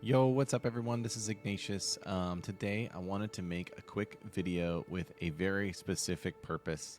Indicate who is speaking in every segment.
Speaker 1: Yo, what's up everyone? This is Ignatius. Today I wanted to make a quick video with a very specific purpose.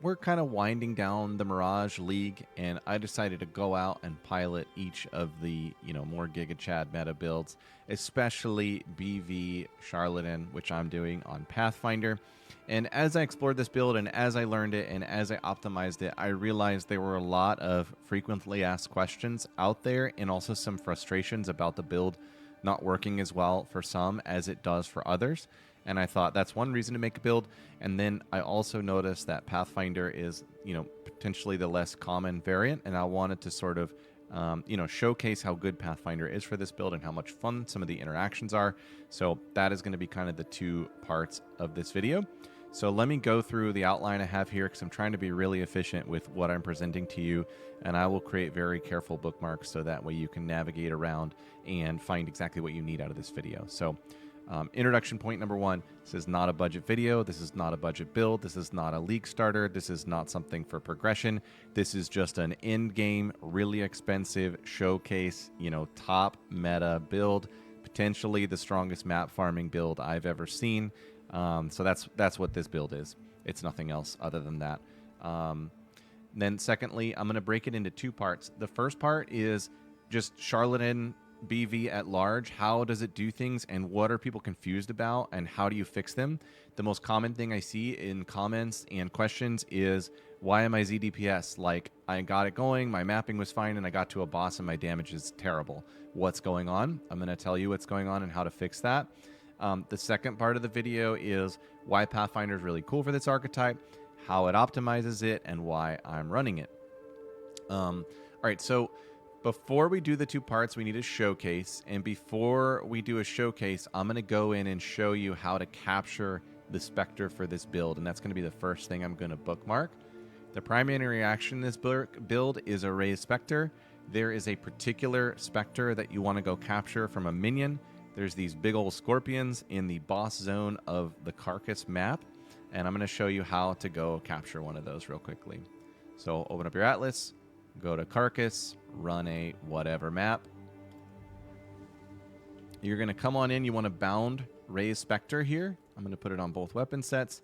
Speaker 1: We're kind of winding down the Mirage League, and I decided to go out and pilot each of the, more Giga Chad meta builds, especially BV Charlatan, which I'm doing on Pathfinder. And as I explored this build and as I learned it and as I optimized it, I realized there were a lot of frequently asked questions out there and also some frustrations about the build not working as well for some as it does for others. And I thought that's one reason to make a build. And then I also noticed that Pathfinder is, potentially the less common variant. And I wanted to sort of, showcase how good Pathfinder is for this build and how much fun some of the interactions are. So that is going to be kind of the two parts of this video. So let me go through the outline I have here because I'm trying to be really efficient with what I'm presenting to you, and I will create very careful bookmarks so that way you can navigate around and find exactly what you need out of this video. So introduction point number one, this is not a budget video, this is not a budget build, this is not a league starter, this is not something for progression, this is just an end game, really expensive showcase, top meta build, potentially the strongest map farming build I've ever seen. So that's what this build is. It's nothing else other than that. Then secondly, I'm going to break it into two parts. The first part is just Charlatan BV at large. How does it do things and what are people confused about and how do you fix them? The most common thing I see in comments and questions is, why am I ZDPS? Like, I got it going, my mapping was fine, and I got to a boss and my damage is terrible. What's going on? I'm going to tell you what's going on and how to fix that. The second part of the video is why Pathfinder is really cool for this archetype, how it optimizes it, and why I'm running it. All right, so before we do the two parts, we need a showcase. And before we do a showcase, I'm going to go in and show you how to capture the Spectre for this build. And that's going to be the first thing I'm going to bookmark. The primary reaction in this build is a raised Spectre. There is a particular Spectre that you want to go capture from a minion. There's these big old scorpions in the boss zone of the Carcass map, and I'm going to show you how to go capture one of those real quickly. So open up your Atlas, go to Carcass, run a whatever map. You're going to come on in. You want to bound Raise Spectre here. I'm going to put it on both weapon sets.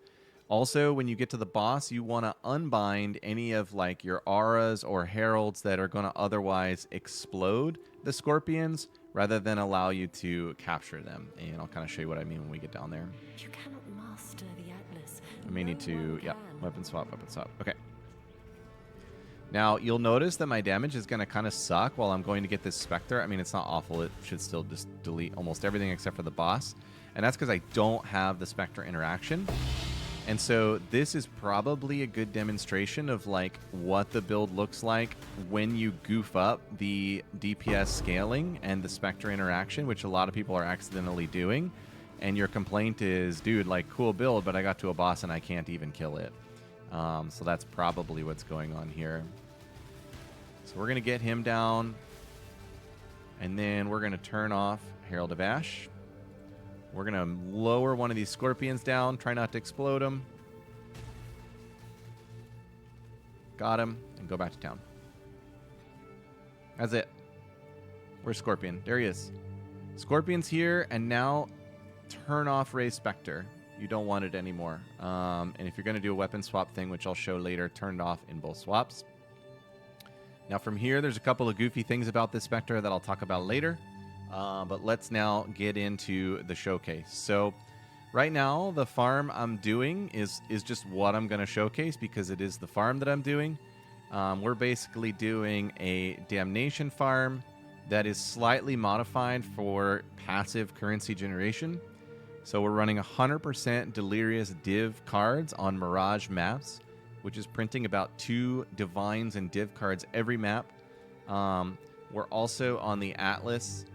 Speaker 1: Also, when you get to the boss, you want to unbind any of like your auras or heralds that are going to otherwise explode the scorpions rather than allow you to capture them. And I'll kind of show you what I mean when we get down there.
Speaker 2: You cannot master the Atlas.
Speaker 1: I may need to, weapon swap. Okay. Now, you'll notice that my damage is going to kind of suck while I'm going to get this Spectre. I mean, it's not awful. It should still just delete almost everything except for the boss. And that's because I don't have the Spectre interaction. And so this is probably a good demonstration of like what the build looks like when you goof up the DPS scaling and the Spectre interaction, which a lot of people are accidentally doing. And your complaint is, dude, like cool build, but I got to a boss and I can't even kill it. So that's probably what's going on here. So we're going to get him down. And then we're going to turn off Herald of Ash. We're going to lower one of these scorpions down. Try not to explode them. Got him. And go back to town. That's it. Where's Scorpion? There he is. Scorpion's here. And now turn off Raise Spectre. You don't want it anymore. And if you're going to do a weapon swap thing, which I'll show later, turn it off in both swaps. Now from here, there's a couple of goofy things about this Spectre that I'll talk about later. But let's now get into the showcase. So right now, the farm I'm doing is just what I'm going to showcase because it is the farm that I'm doing. We're basically doing a damnation farm that is slightly modified for passive currency generation. So we're running 100% Delirious Div cards on Mirage maps, which is printing about 2 Divines and Div cards every map. We're also on the Atlas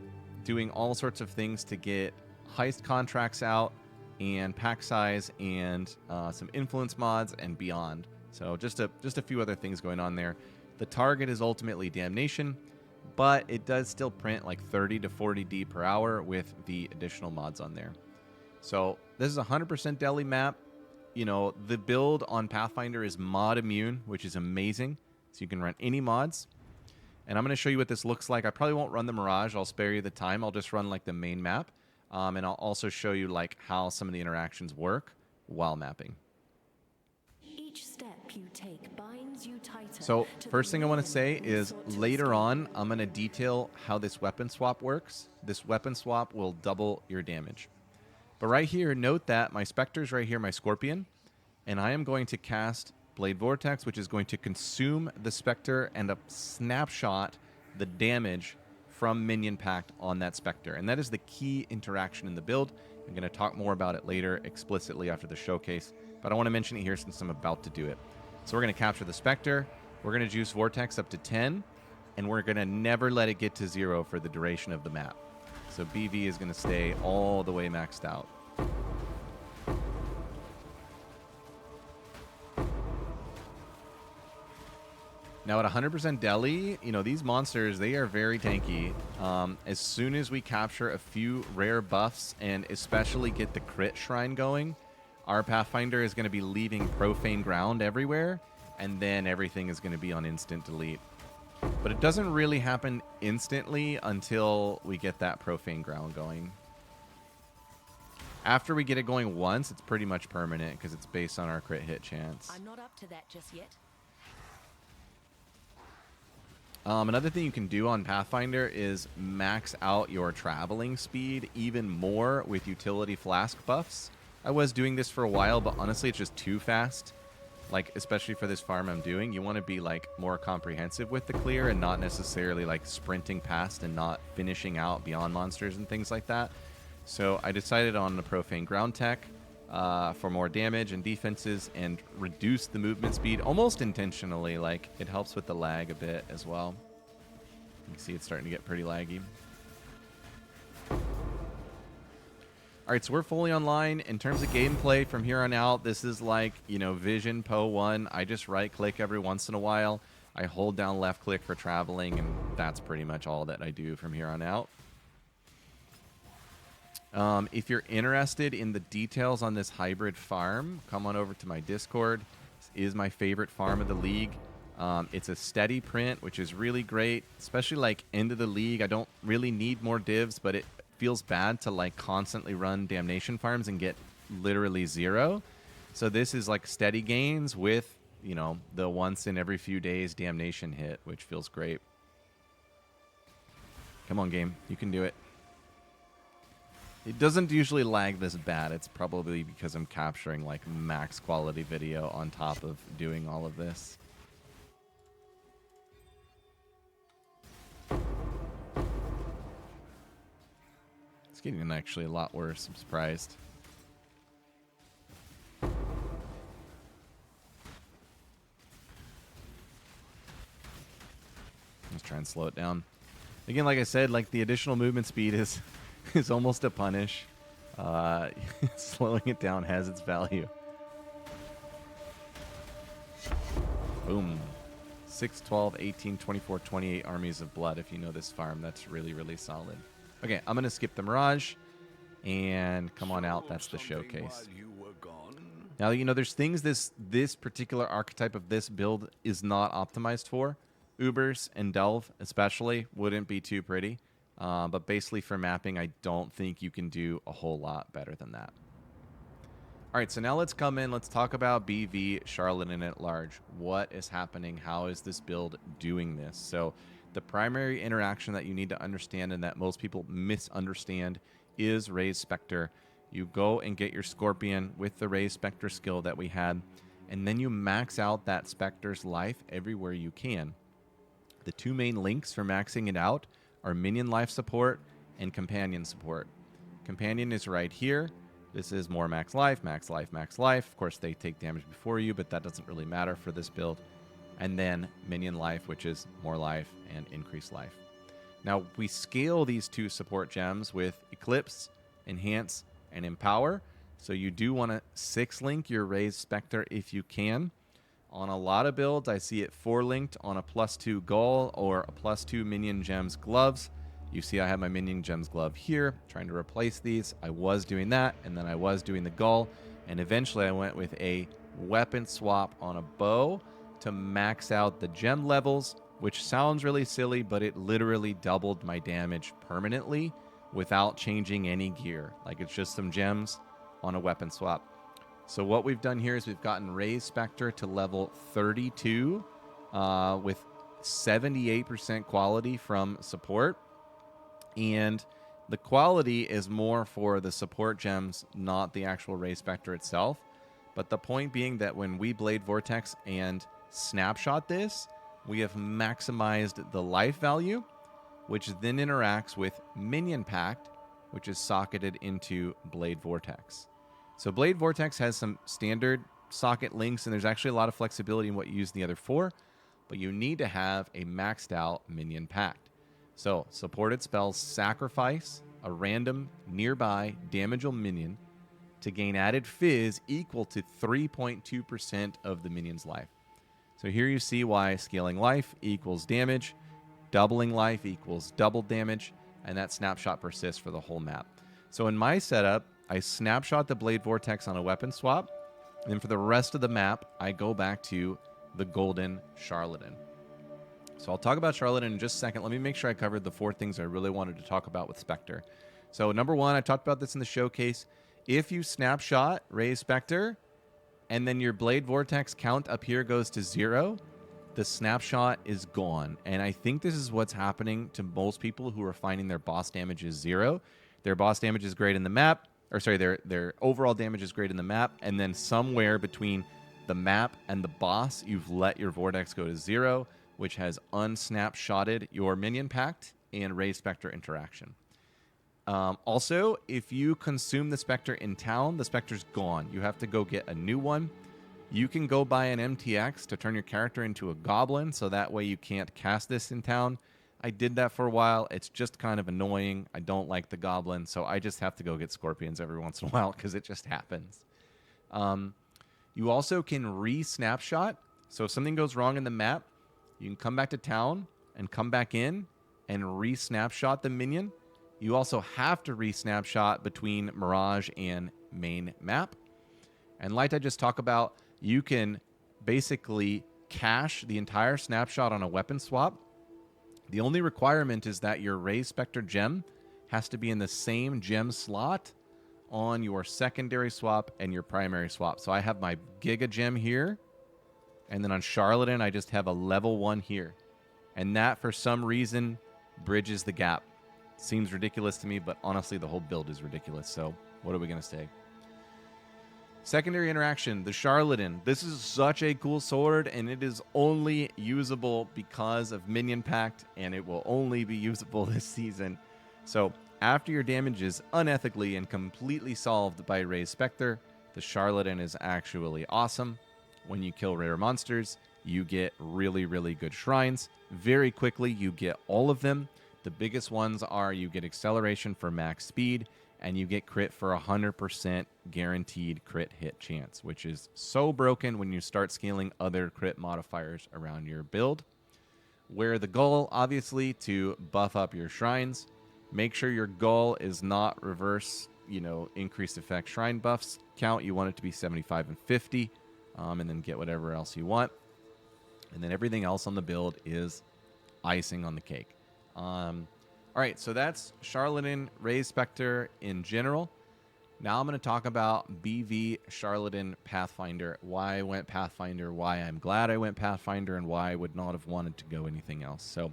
Speaker 1: doing all sorts of things to get heist contracts out and pack size and some influence mods and beyond. So just a few other things going on there. The target is ultimately Damnation, but it does still print like 30 to 40 D per hour with the additional mods on there. So this is a 100% deli map. The build on Pathfinder is mod immune, which is amazing. So you can run any mods. And I'm going to show you what this looks like. I probably won't run the Mirage. I'll spare you the time. I'll just run like the main map. And I'll also show you like how some of the interactions work while mapping.
Speaker 2: Each step you take binds you tighter.
Speaker 1: So first thing I want to say is later on, I'm going to detail how this weapon swap works. This weapon swap will double your damage. But right here, note that my Spectre's right here, my Scorpion. And I am going to cast Blade Vortex, which is going to consume the Spectre and a snapshot the damage from Minion Pact on that Spectre. And that is the key interaction in the build. I'm going to talk more about it later explicitly after the showcase, but I want to mention it here since I'm about to do it. So we're going to capture the Spectre, we're going to juice Vortex up to 10, and we're going to never let it get to 0 for the duration of the map. So BV is going to stay all the way maxed out. Now at 100% deli, you know, these monsters, they are very tanky. As soon as we capture a few rare buffs and especially get the crit shrine going, our Pathfinder is going to be leaving profane ground everywhere, and then everything is going to be on instant delete. But it doesn't really happen instantly until we get that profane ground going. After we get it going once, it's pretty much permanent because it's based on our crit hit chance.
Speaker 2: I'm not up to that just yet.
Speaker 1: Another thing you can do on Pathfinder is max out your traveling speed even more with utility flask buffs. I was doing this for a while, but honestly, it's just too fast. Like, especially for this farm I'm doing, you want to be, like, more comprehensive with the clear and not necessarily, like, sprinting past and not finishing out beyond monsters and things like that. So I decided on the Profane Ground Tech for more damage and defenses and reduce the movement speed almost intentionally. Like, it helps with the lag a bit as well. You can see it's starting to get pretty laggy. All right, so we're fully online. In terms of gameplay from here on out, this is like, you know, Vision POE1. I just right-click every once in a while. I hold down left-click for traveling, and that's pretty much all that I do from here on out. If you're interested in the details on this hybrid farm, come on over to my Discord. This is my favorite farm of the league. It's a steady print, which is really great, especially like end of the league. I don't really need more divs, but it feels bad to like constantly run damnation farms and get literally 0. So this is like steady gains with, you know, the once in every few days damnation hit, which feels great. Come on, game. You can do it. It doesn't usually lag this bad. It's probably because I'm capturing like max quality video on top of doing all of this. It's getting actually a lot worse. I'm surprised. Let's try and slow it down. Again, like I said, like the additional movement speed is almost a punish. Slowing it down has its value. Boom. 6, 12, 18, 24, 28 armies of blood. If you know this farm, that's really, really solid. Okay, I'm going to skip the Mirage and come on out. That's the showcase. Now, you know, there's things this particular archetype of this build is not optimized for. Ubers and Delve especially wouldn't be too pretty. But basically for mapping, I don't think you can do a whole lot better than that. All right, so now let's come in. Let's talk about BV Charlatan at large. What is happening? How is this build doing this? So the primary interaction that you need to understand and that most people misunderstand is Raise Spectre. You go and get your Scorpion with the Raise Spectre skill that we had, and then you max out that Spectre's life everywhere you can. The two main links for maxing it out are Minion Life Support and Companion Support. Companion is right here. This is more max life, max life, max life. Of course, they take damage before you, but that doesn't really matter for this build. And then Minion Life, which is more life and increased life. Now, we scale these two support gems with Eclipse, Enhance, and Empower. So you do want to 6-link your Raised Spectre if you can. On a lot of builds, I see it 4-linked on a +2 Gull or a +2 Minion Gems Gloves. You see I have my Minion Gems Glove here, trying to replace these. I was doing that, and then I was doing the Gull, and eventually I went with a weapon swap on a bow to max out the gem levels which sounds really silly, but it literally doubled my damage permanently without changing any gear. Like, it's just some gems on a weapon swap. So what we've done here is we've gotten Raised Spectre to level 32 with 78% quality from support. And the quality is more for the support gems, not the actual Raised Spectre itself. But the point being that when we Blade Vortex and snapshot this, we have maximized the life value, which then interacts with Minion Pact, which is socketed into Blade Vortex. So Blade Vortex has some standard socket links, and there's actually a lot of flexibility in what you use the other for, but you need to have a maxed out Minion Pact. So supported spells sacrifice a random nearby damageable minion to gain added fizz equal to 3.2% of the minion's life. So here you see why scaling life equals damage, doubling life equals double damage, and that snapshot persists for the whole map. So in my setup, I snapshot the Blade Vortex on a weapon swap, and then for the rest of the map, I go back to the Golden Charlatan. So I'll talk about Charlatan in just a second. Let me make sure I covered the 4 things I really wanted to talk about with Spectre. So number 1, I talked about this in the showcase. If you snapshot Raised Spectre, and then your Blade Vortex count up here goes to 0, the snapshot is gone. And I think this is what's happening to most people who are finding their boss damage is 0. Their boss damage is great in the map, or sorry, their overall damage is great in the map, and then somewhere between the map and the boss, you've let your Vortex go to 0, which has unsnapshotted your Minion Pact and Raised Spectre interaction. Also, if you consume the Spectre in town, the Spectre's gone. You have to go get a new one. You can go buy an MTX to turn your character into a goblin, so that way you can't cast this in town. I did that for a while. It's just kind of annoying. I don't like the goblin, so I just have to go get scorpions every once in a while because it just happens. You also can re-snapshot. So if something goes wrong in the map, you can come back to town and come back in and re-snapshot the minion. You also have to re-snapshot between Mirage and main map. And like I just talked about, you can basically cache the entire snapshot on a weapon swap. The only requirement is that your Raised Spectre gem has to be in the same gem slot on your secondary swap and your primary swap. So I have my Giga gem here, and then on Charlatan, I just have a level 1 here. And that, for some reason, bridges the gap. Seems ridiculous to me, but honestly, the whole build is ridiculous. So what are we going to say? Secondary interaction, the Charlatan. This is such a cool sword, and it is only usable because of Minion Pact, and it will only be usable this season. So after your damage is unethically and completely solved by Raised Spectre, the Charlatan is actually awesome. When you kill rare monsters, you get really, really good shrines. Very quickly, you get all of them. The biggest ones are you get acceleration for max speed, and you get crit for 100% guaranteed crit hit chance, which is so broken when you start scaling other crit modifiers around your build. Where the goal, obviously, to buff up your shrines. Make sure your goal is not reverse, increased effect shrine buffs count. You want it to be 75 and 50, and then get whatever else you want. And then everything else on the build is icing on the cake. All right, so that's Charlatan, Raised Spectre in general. Now I'm going to talk about BV, Charlatan, Pathfinder, why I went Pathfinder, why I'm glad I went Pathfinder, and why I would not have wanted to go anything else. So,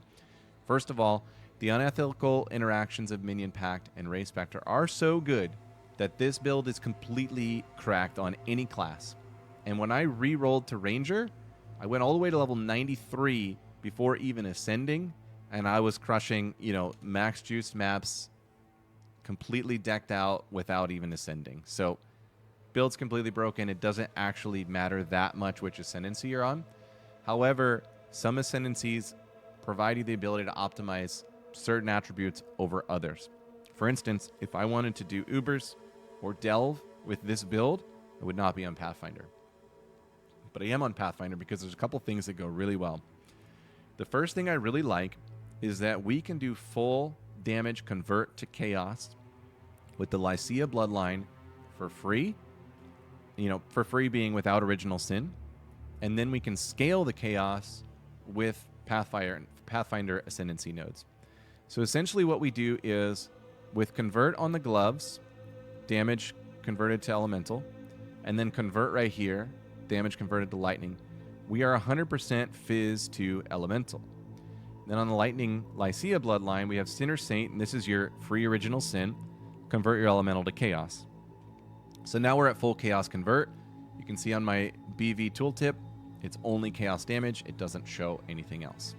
Speaker 1: first of all, the unethical interactions of Minion Pact and Raised Spectre are so good that this build is completely cracked on any class. And when I re-rolled to Ranger, I went all the way to level 93 before even ascending, and I was crushing, max juiced maps, completely decked out without even ascending. So, build's completely broken. It doesn't actually matter that much which ascendancy you're on. However, some ascendancies provide you the ability to optimize certain attributes over others. For instance, if I wanted to do Ubers or Delve with this build, I would not be on Pathfinder. But I am on Pathfinder because there's a couple things that go really well. The first thing I really like is that we can do full damage convert to chaos with the Lycia bloodline for free. For free being without original sin. And then we can scale the chaos with Pathfinder Ascendancy nodes. So essentially what we do is with convert on the gloves, damage converted to elemental, and then convert right here, damage converted to lightning, we are 100% fizz to elemental. Then on the lightning Lycia bloodline, we have Sinner Saint, and this is your free original sin. Convert your elemental to chaos. So now we're at full chaos convert. You can see on my BV tooltip, it's only chaos damage. It doesn't show anything else.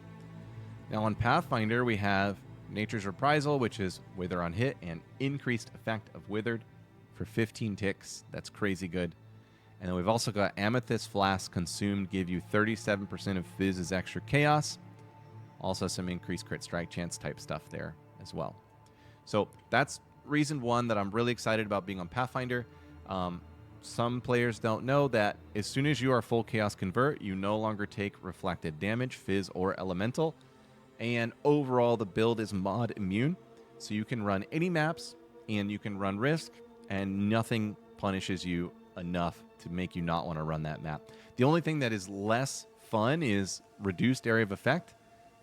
Speaker 1: Now on Pathfinder, we have Nature's Reprisal, which is Wither on hit and increased effect of Withered for 15 ticks. That's crazy good. And then we've also got Amethyst Flask Consumed, give you 37% of fizz as extra chaos. Also some increased crit strike chance type stuff there as well. So that's reason one that I'm really excited about being on Pathfinder. Some players don't know that as soon as you are full chaos convert, you no longer take reflected damage, fizz, or elemental. And overall, the build is mod immune. So you can run any maps and you can run risk, and nothing punishes you enough to make you not want to run that map. The only thing that is less fun is reduced area of effect,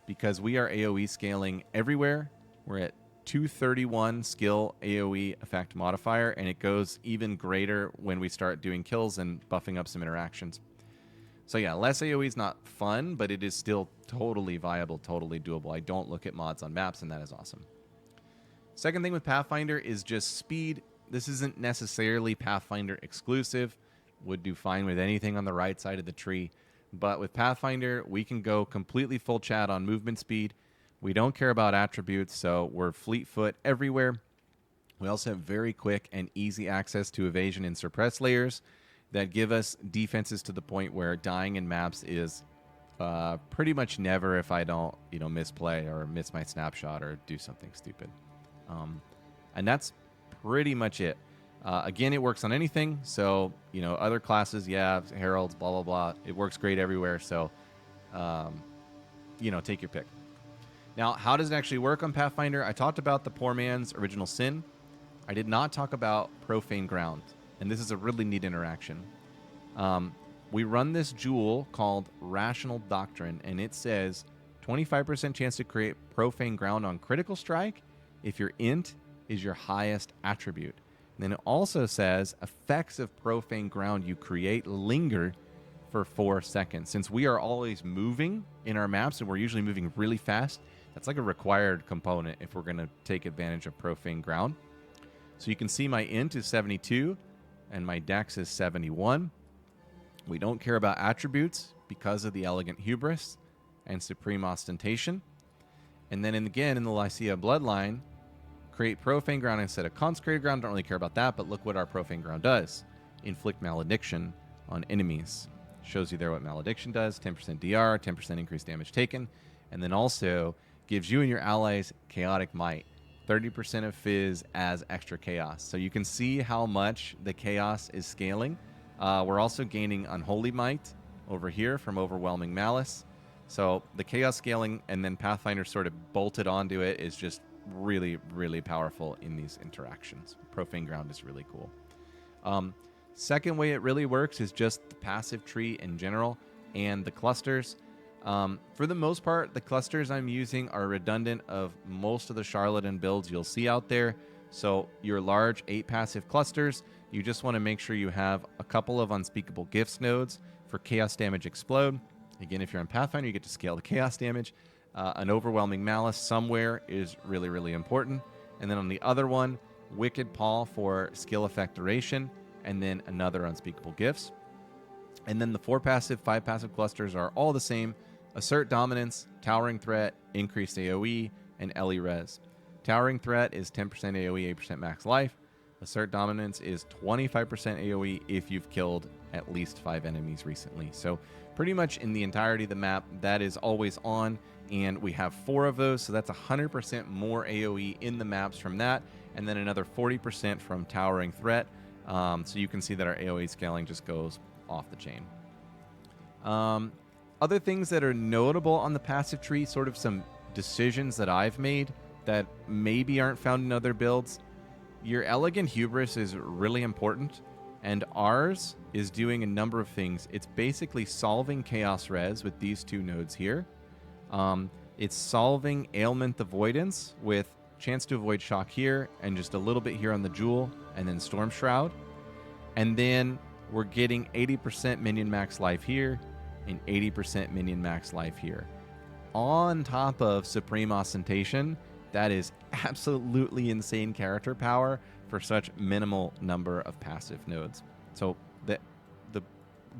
Speaker 1: because we are AoE scaling everywhere. We're at 231 skill AoE effect modifier, and it goes even greater when we start doing kills and buffing up some interactions. So yeah, less AoE is not fun, but it is still totally viable, totally doable. I don't look at mods on maps, and that is awesome. Second thing with Pathfinder is just speed. This isn't necessarily Pathfinder exclusive. Would do fine with anything on the right side of the tree. But with Pathfinder, we can go completely full chat on movement speed. We don't care about attributes, so we're fleet foot everywhere. We also have very quick and easy access to evasion and suppress layers that give us defenses to the point where dying in maps is pretty much never if I don't, misplay or miss my snapshot or do something stupid. And that's pretty much it. Again, it works on anything. So, other classes, heralds, blah, blah, blah. It works great everywhere. So, take your pick. Now, how does it actually work on Pathfinder? I talked about the poor man's original sin. I did not talk about profane ground. And this is a really neat interaction. We run this jewel called Rational Doctrine, and it says 25% chance to create profane ground on critical strike if your int is your highest attribute. And then it also says effects of profane ground you create linger for 4 seconds. Since we are always moving in our maps and we're usually moving really fast, that's like a required component if we're going to take advantage of profane ground. So you can see my int is 72 and my dex is 71. We don't care about attributes because of the elegant hubris and supreme ostentation. And then again in the Lycia bloodline, create profane ground instead of consecrated ground. Don't really care about that, but look what our profane ground does. Inflict malediction on enemies. Shows you there what malediction does. 10% DR, 10% increased damage taken. And then also gives you and your allies chaotic might. 30% of fizz as extra chaos. So you can see how much the chaos is scaling. We're also gaining unholy might over here from overwhelming malice. So the chaos scaling and then Pathfinder sort of bolted onto it is just really, really powerful in these interactions. Profane ground is really cool. Second way it really works is just the passive tree in general and the clusters. For the most part, the clusters I'm using are redundant of most of the Charlatan builds you'll see out there. So your large 8 passive clusters, you just want to make sure you have a couple of unspeakable gifts nodes for chaos damage explode. Again, if you're on Pathfinder, you get to scale the chaos damage. An overwhelming malice somewhere is really, really important. And then on the other one, Wicked Paw for skill effect duration, and then another unspeakable gifts. And then the 4 passive, 5 passive clusters are all the same. Assert Dominance, Towering Threat, Increased AoE, and Ellie Res. Towering Threat is 10% AoE, 8% max life. Assert Dominance is 25% AoE if you've killed at least 5 enemies recently. So pretty much in the entirety of the map, that is always on. And we have 4 of those, so that's 100% more AoE in the maps from that. And then another 40% from Towering Threat. So you can see that our AoE scaling just goes off the chain. Other things that are notable on the passive tree, sort of some decisions that I've made that maybe aren't found in other builds. Your elegant hubris is really important, and ours is doing a number of things. It's basically solving chaos res with these 2 nodes here. It's solving ailment avoidance with chance to avoid shock here and just a little bit here on the jewel and then Storm Shroud. And then we're getting 80% minion max life here and 80% minion max life here. On top of Supreme Ostentation, that is absolutely insane character power for such minimal number of passive nodes. So the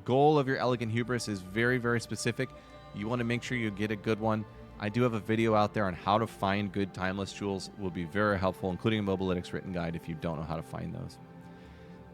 Speaker 1: goal of your Elegant Hubris is very, very specific. You want to make sure you get a good one. I do have a video out there on how to find good timeless jewels. It will be very helpful, including a Mobalytics written guide if you don't know how to find those.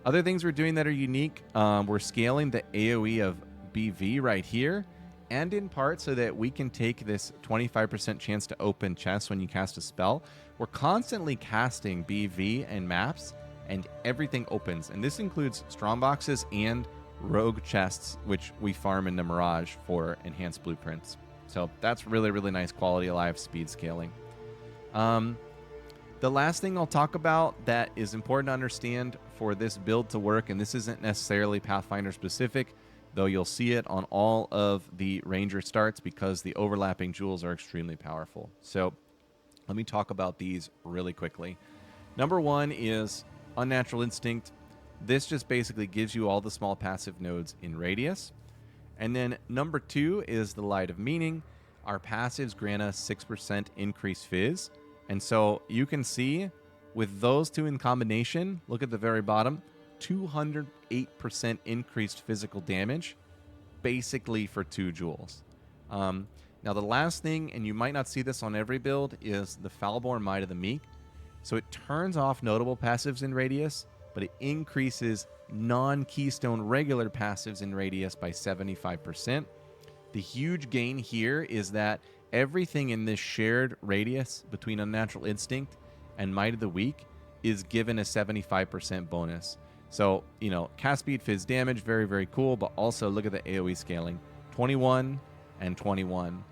Speaker 1: Other things we're doing that are unique, we're scaling the AoE of BV right here, and in part so that we can take this 25% chance to open chests when you cast a spell. We're constantly casting BV and maps, and everything opens. And this includes strongboxes and rogue chests, which we farm in the Mirage for enhanced blueprints. So that's really, really nice quality of life speed scaling. The last thing I'll talk about that is important to understand for this build to work, and this isn't necessarily Pathfinder specific, though you'll see it on all of the Ranger starts because the overlapping jewels are extremely powerful. So let me talk about these really quickly. Number one is Unnatural Instinct. This just basically gives you all the small passive nodes in radius. And then number two is the Light of Meaning. Our passives grant us 6% increased fizz. And so you can see with those two in combination, look at the very bottom, 208% increased physical damage, basically for 2 jewels. Now the last thing, and you might not see this on every build, is the Foulborn Might of the Meek. So it turns off notable passives in radius, but it increases non-keystone regular passives in radius by 75%. The huge gain here is that everything in this shared radius between Unnatural Instinct and Might of the Weak is given a 75% bonus. So, you know, cast speed, fizz damage, very, very cool, but also look at the AoE scaling, 21 and 21.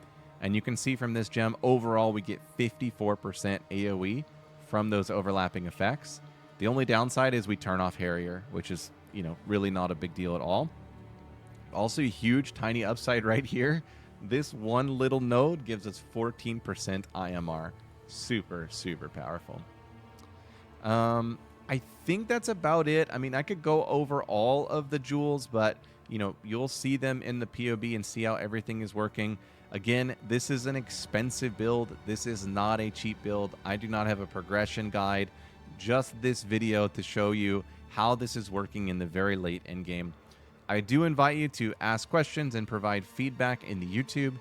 Speaker 1: And you can see from this gem, overall, we get 54% AoE from those overlapping effects. The only downside is we turn off Harrier, which is, you know, really not a big deal at all. Also, a huge, tiny upside right here. This one little node gives us 14% IMR. Super, super powerful. I think that's about it. I mean, I could go over all of the jewels, but, you know, you'll see them in the POB and see how everything is working. Again, this is an expensive build. This is not a cheap build. I do not have a progression guide. Just this video to show you how this is working in the very late end game. I do invite you to ask questions and provide feedback in the YouTube.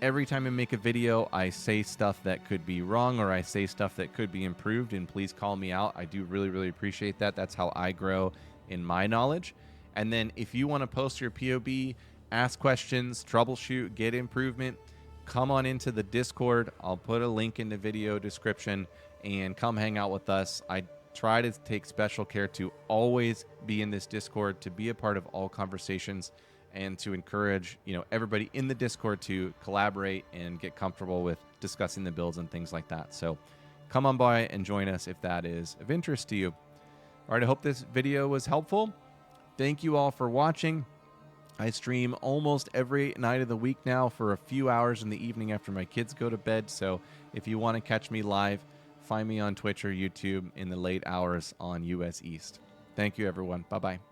Speaker 1: Every time I make a video, I say stuff that could be wrong or I say stuff that could be improved, and please call me out. I do really, really appreciate that. That's how I grow in my knowledge. And then if you want to post your POB, ask questions, troubleshoot, get improvement, come on into the Discord. I'll put a link in the video description and come hang out with us. I try to take special care to always be in this Discord, to be a part of all conversations, and to encourage, you know, everybody in the Discord to collaborate and get comfortable with discussing the builds and things like that. So come on by and join us if that is of interest to you. All right, I hope this video was helpful. Thank you all for watching. I stream almost every night of the week now for a few hours in the evening after my kids go to bed. So if you want to catch me live, find me on Twitch or YouTube in the late hours on US East. Thank you, everyone. Bye-bye.